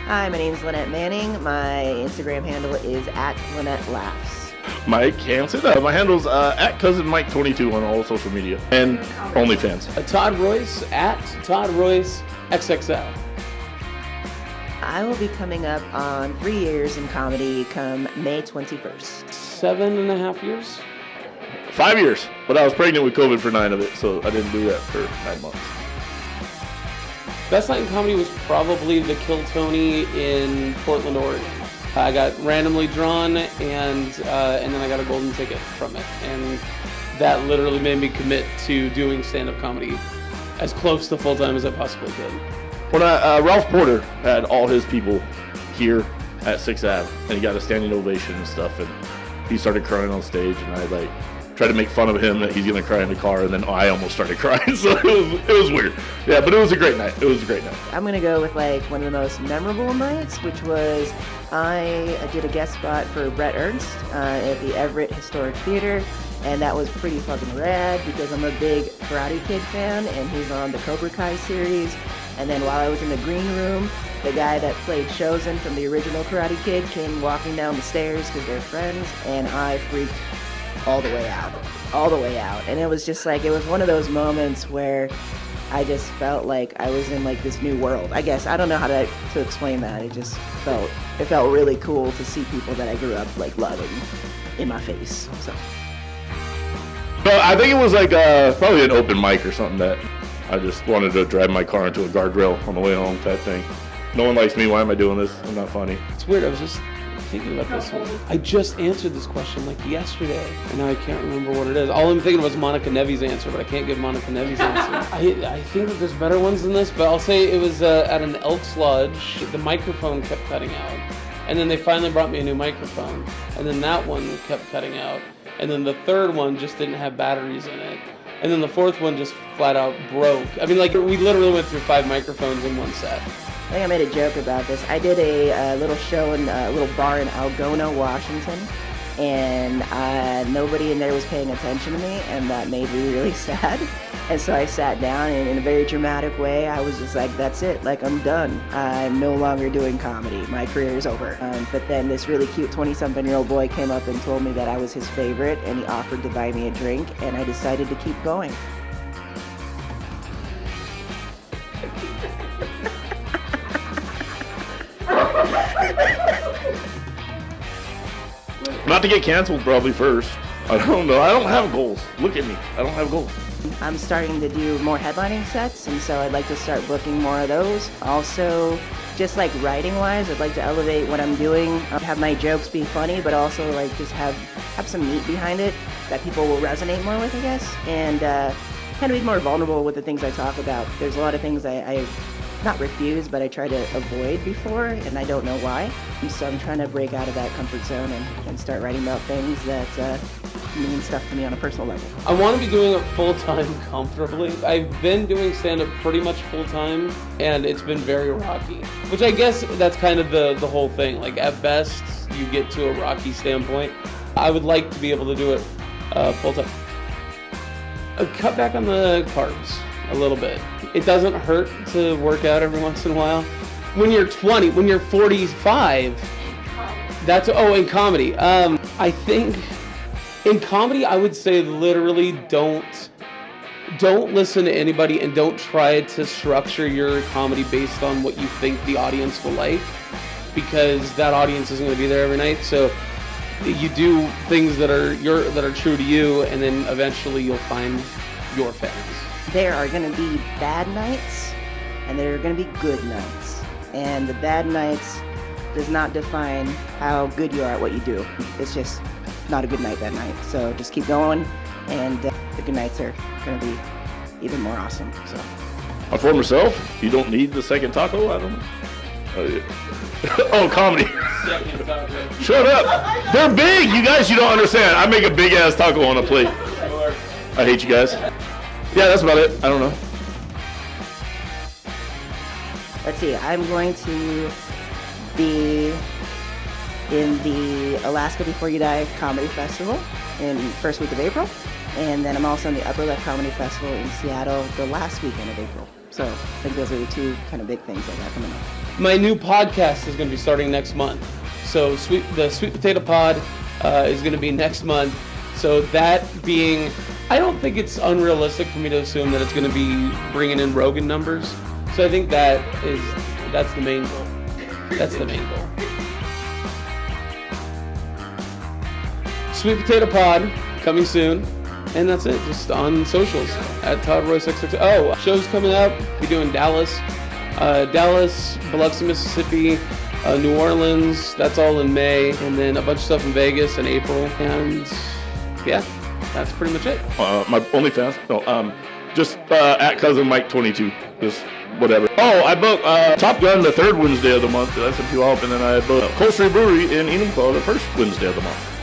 Hi, my name is Lynette Manning. My Instagram handle is @LynetteLaughs. Mike Hanson. My handle's @CousinMike22 on all social media and OnlyFans. Todd Royce @ToddRoyce XXL. I will be coming up on 3 years in comedy come May 21st. 7.5 years? 5 years, but I was pregnant with COVID for 9 of it, so I didn't do that for 9 months. Best night in comedy was probably the Kill Tony in Portland, Oregon. I got randomly drawn, and then I got a golden ticket from it, and that literally made me commit to doing stand-up comedy as close to full-time as I possibly could. When Ralph Porter had all his people here at 6th Ave, and he got a standing ovation and stuff, and he started crying on stage, and I tried to make fun of him that he's gonna cry in the car, and then I almost started crying, so it was weird. Yeah, but it was a great night. I'm gonna go with one of the most memorable nights, which was I did a guest spot for Brett Ernst at the Everett Historic Theater, and that was pretty fucking rad because I'm a big Karate Kid fan, and he's on the Cobra Kai series. And then while I was in the green room, the guy that played Chosen from the original Karate Kid came walking down the stairs because they're friends, and I freaked all the way out. And it was just it was one of those moments where I just felt like I was in this new world. I guess I don't know how to explain that. It just felt really cool to see people that I grew up loving in my face. So. But I think it was probably an open mic or something that I just wanted to drive my car into a guardrail on the way home type thing. No one likes me. Why am I doing this? I'm not funny. It's weird. I was just thinking about this one. I just answered this question yesterday, and now I can't remember what it is. All I'm thinking of was Monica Nevi's answer, but I can't give Monica Nevi's answer. I think that there's better ones than this, but I'll say it was at an Elks Lodge. The microphone kept cutting out, and then they finally brought me a new microphone, and then that one kept cutting out, and then the third one just didn't have batteries in it, and then the fourth one just flat out broke. I mean, we literally went through 5 microphones in one set. I think I made a joke about this. I did a little show in a little bar in Algona, Washington, and nobody in there was paying attention to me, and that made me really sad. And so I sat down, and in a very dramatic way, I was just that's it. I'm done. I'm no longer doing comedy. My career is over. But then this really cute 20-something-year-old boy came up and told me that I was his favorite, and he offered to buy me a drink, and I decided to keep going. Not to get canceled probably first. I don't know. I don't have goals. Look at me. I don't have goals. I'm starting to do more headlining sets, and so I'd like to start booking more of those. Also, just writing-wise, I'd like to elevate what I'm doing, have my jokes be funny, but also just have some meat behind it that people will resonate more with, I guess, and kind of be more vulnerable with the things I talk about. There's a lot of things I not refuse, but I try to avoid before, and I don't know why. So I'm trying to break out of that comfort zone and start writing about things that mean stuff to me on a personal level. I want to be doing it full-time comfortably. I've been doing stand-up pretty much full-time, and it's been very rocky, which I guess that's kind of the whole thing. At best, you get to a rocky standpoint. I would like to be able to do it full-time. Cut back on the carbs a little bit. It doesn't hurt to work out every once in a while. When you're 20, when you're 45, in comedy. I think in comedy, I would say literally don't listen to anybody and don't try to structure your comedy based on what you think the audience will like, because that audience isn't going to be there every night. So you do things that are true to you, and then eventually you'll find your fans. There are going to be bad nights, and there are going to be good nights. And the bad nights does not define how good you are at what you do. It's just not a good night that night. So just keep going, and the good nights are going to be even more awesome. So. For myself, you don't need the second taco? I don't know. Oh, comedy. Second taco. Shut up. They're big. You guys, you don't understand. I make a big-ass taco on a plate. I hate you guys. Yeah, that's about it. I don't know. Let's see. I'm going to be in the Alaska Before You Die Comedy Festival in first week of April. And then I'm also in the Upper Left Comedy Festival in Seattle the last weekend of April. So I think those are the two kind of big things I got coming up. My new podcast is going to be starting next month. So the Sweet Potato Pod is going to be next month. So that being, I don't think it's unrealistic for me to assume that it's going to be bringing in Rogan numbers. So I think that's the main goal. That's the main goal. Sweet Potato Pod coming soon. And that's it, just on socials at Todd Royce 662. Oh, shows coming up. We're doing Dallas, Biloxi, Mississippi, New Orleans. That's all in May, and then a bunch of stuff in Vegas in April. And yeah, that's pretty much it. My OnlyFans, no, just at Cousin Mike 22, just whatever. Oh, I booked Top Gun the third Wednesday of the month. That's a few off, and then I booked Cold Street Brewery in Enumclaw the first Wednesday of the month.